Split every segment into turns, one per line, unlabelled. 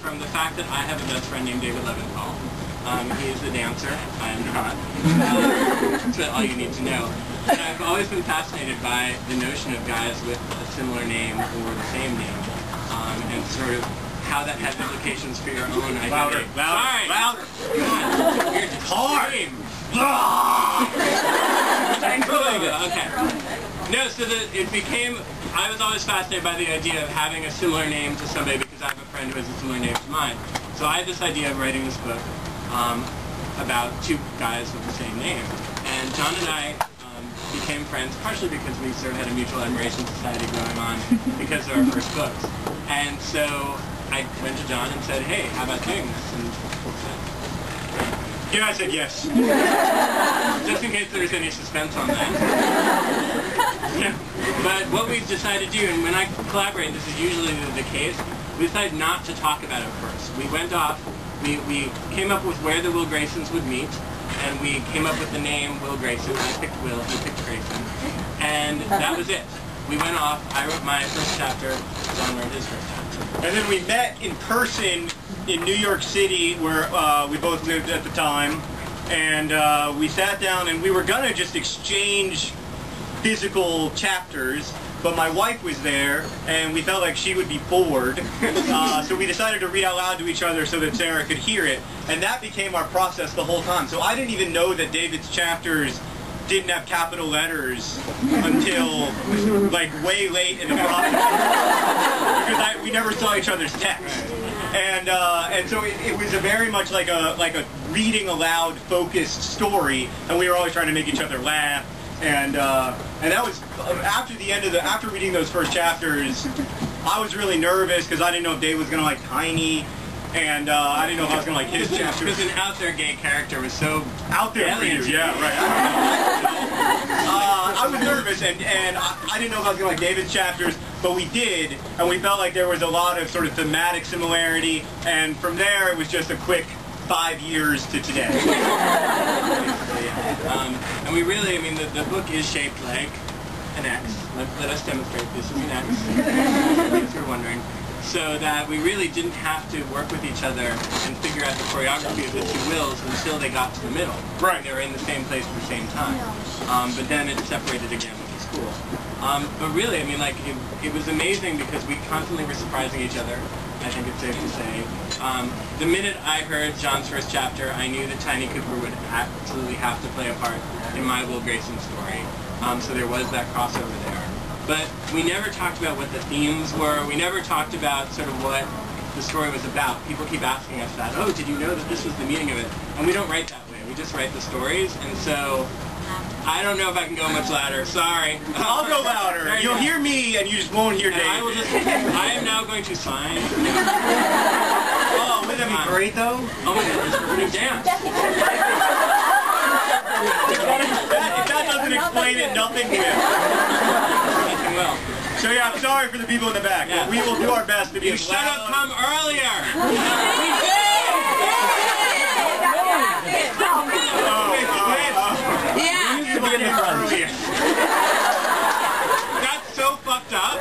from the fact that I have a best friend named David Levithan. He is a dancer. I am not. That's all you need to know. And I've always been fascinated by the notion of guys with a similar name or the same name, and sort of how that has implications for your own identity.
Louder, louder.
God, you're hard. Okay. No, so it became. I was always fascinated by the idea of having a similar name to somebody because I have a friend who has a similar name to mine. So I had this idea of writing this book about two guys with the same name. And John and I became friends partially because we sort of had a mutual admiration society going on because of our first books. And so I went to John and said, hey, how about doing this? And
Yeah, I said yes.
just in case there's any suspense on that. Yeah. But what we decided to do, and when I collaborate, this is usually the case, we decided not to talk about it first. We went off, we came up with where the Will Graysons would meet, and we came up with the name Will Grayson. I picked Will, he picked Grayson. And that was it. We went off, I wrote my first chapter, John wrote his first chapter.
And then we met in person in New York City, where we both lived at the time, and we sat down and we were going to just exchange physical chapters, but my wife was there and we felt like she would be bored, so we decided to read out loud to each other so that Sarah could hear it, and that became our process the whole time. So I didn't even know that David's chapters didn't have capital letters until like way late in the process because we never saw each other's text. And so it was a very much like a reading aloud focused story, and we were always trying to make each other laugh. And that was after reading those first chapters, I was really nervous because I didn't know if Dave was gonna like Tiny, and I didn't know if I was gonna like his chapters.
Because an out there gay character was so
out there for you, yeah, right. I was nervous, and I didn't know if I was gonna like David's chapters, but we did, and we felt like there was a lot of sort of thematic similarity, and from there it was just a quick 5 years to today.
And we really, I mean, the book is shaped like an X. Let us demonstrate this is an X, if you're wondering. So that we really didn't have to work with each other and figure out the choreography of the two wills until they got to the middle.
Right.
They were in the same place at the same time. But then it separated again, which is cool. But really, I mean, like, it was amazing because we constantly were surprising each other, I think it's safe to say. The minute I heard John's first chapter, I knew that Tiny Cooper would absolutely have to play a part in my Will Grayson story. So there was that crossover there. But we never talked about what the themes were. We never talked about sort of what the story was about. People keep asking us that. Oh, did you know that this was the meaning of it? And we don't write that way. We just write the stories. And so I don't know if I can go much louder. Sorry.
I'll go louder. You'll hear me, and you just won't hear David.
I am now going to sign.
Oh, wouldn't that be great, though?
Oh my goodness, we're going to dance.
If that doesn't explain it, nothing will.
Nothing will.
So yeah, I'm sorry for the people in the back. Yeah. We will do our best to be as loud.
You should have come earlier. That's so fucked up.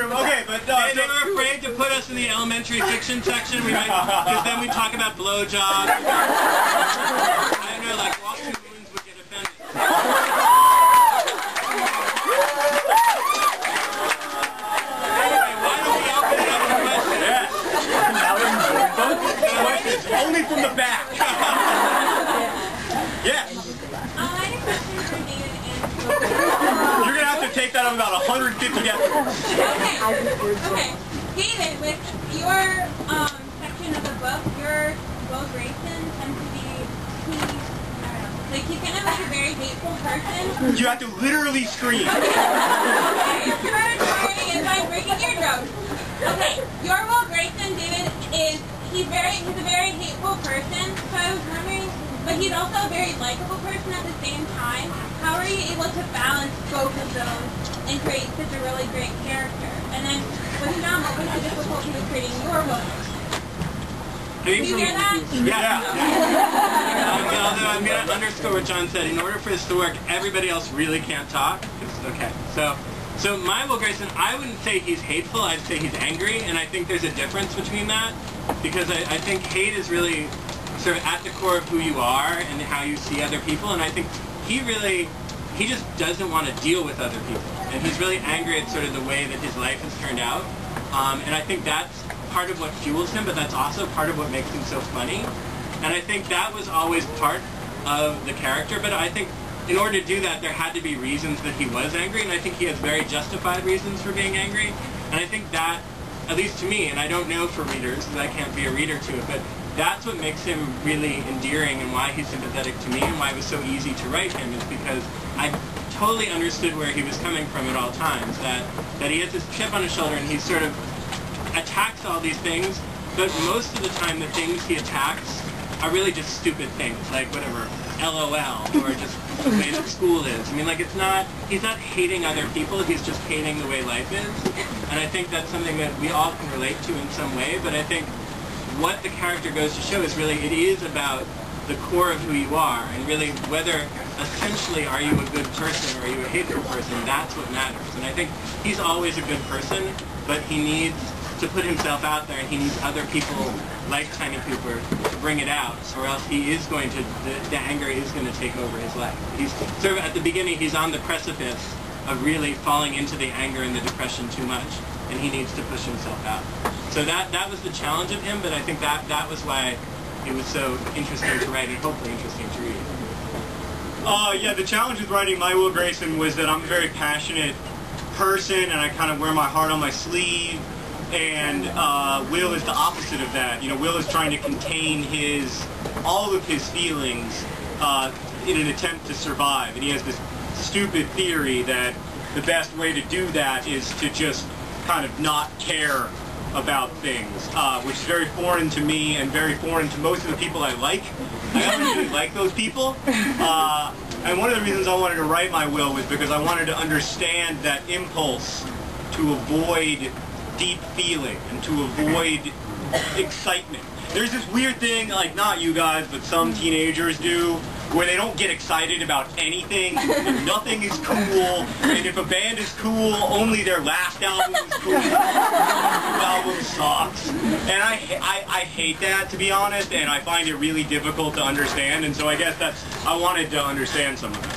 Okay, but
they were afraid to put us in the elementary fiction section. Because then we talk about blowjobs. I know, like walking moons would get offended. Anyway, why don't we open it up to questions?
questions only from the back. Yes.
I had a question for David and
You're gonna have to take that up about 150 decibels.
Okay. David, with your section of the book, your Will Grayson tends to be, he's kind of like a very hateful person.
You have to literally scream.
Okay, sorry if I'm breaking eardrums. Okay, your Will Grayson, David, he's a very hateful person, so I was wondering, but he's also a very likable person at the same time. How are you able to balance both of those and create such a really great character? And then, with John, what was the difficulty with creating your Will? Do you hear that?
Although I'm going to underscore what John said. In order for this to work, everybody else really can't talk. Okay, so my Will Grayson, I wouldn't say he's hateful, I'd say he's angry, and I think there's a difference between that, because I think hate is really sort of at the core of who you are and how you see other people, and I think he just doesn't want to deal with other people, and he's really angry at sort of the way that his life has turned out, and I think that's part of what fuels him, but that's also part of what makes him so funny, and I think that was always part of the character, but I think in order to do that, there had to be reasons that he was angry, and I think he has very justified reasons for being angry, and I think that, at least to me, and I don't know for readers, because I can't be a reader to it, but that's what makes him really endearing and why he's sympathetic to me and why it was so easy to write him, is because I totally understood where he was coming from at all times, that he has this chip on his shoulder and he sort of attacks all these things, but most of the time the things he attacks are really just stupid things, like whatever, LOL, or just the way that school is. I mean, like, he's not hating other people, he's just hating the way life is. And I think that's something that we all can relate to in some way, but I think what the character goes to show is really, it is about the core of who you are, and really whether, essentially, are you a good person or are you a hateful person, that's what matters. And I think he's always a good person, but he needs to put himself out there, and he needs other people like Tiny Cooper to bring it out, or else he is going to, the anger is going to take over his life. He's sort of, at the beginning, he's on the precipice of really falling into the anger and the depression too much, and he needs to push himself out. So that was the challenge of him, but I think that was why it was so interesting to write and hopefully interesting to read.
Yeah, the challenge with writing my Will Grayson was that I'm a very passionate person, and I kind of wear my heart on my sleeve. And Will is the opposite of that. You know, Will is trying to contain all of his feelings in an attempt to survive. And he has this stupid theory that the best way to do that is to just kind of not care about things, which is very foreign to me and very foreign to most of the people I like. I don't really like those people. And one of the reasons I wanted to write my Will was because I wanted to understand that impulse to avoid deep feeling and to avoid excitement. There's this weird thing, like not you guys, but some teenagers do, where they don't get excited about anything, if nothing is cool, and if a band is cool, only their last album is cool, the album sucks. And I hate that, to be honest, and I find it really difficult to understand, and so I guess I wanted to understand some of it.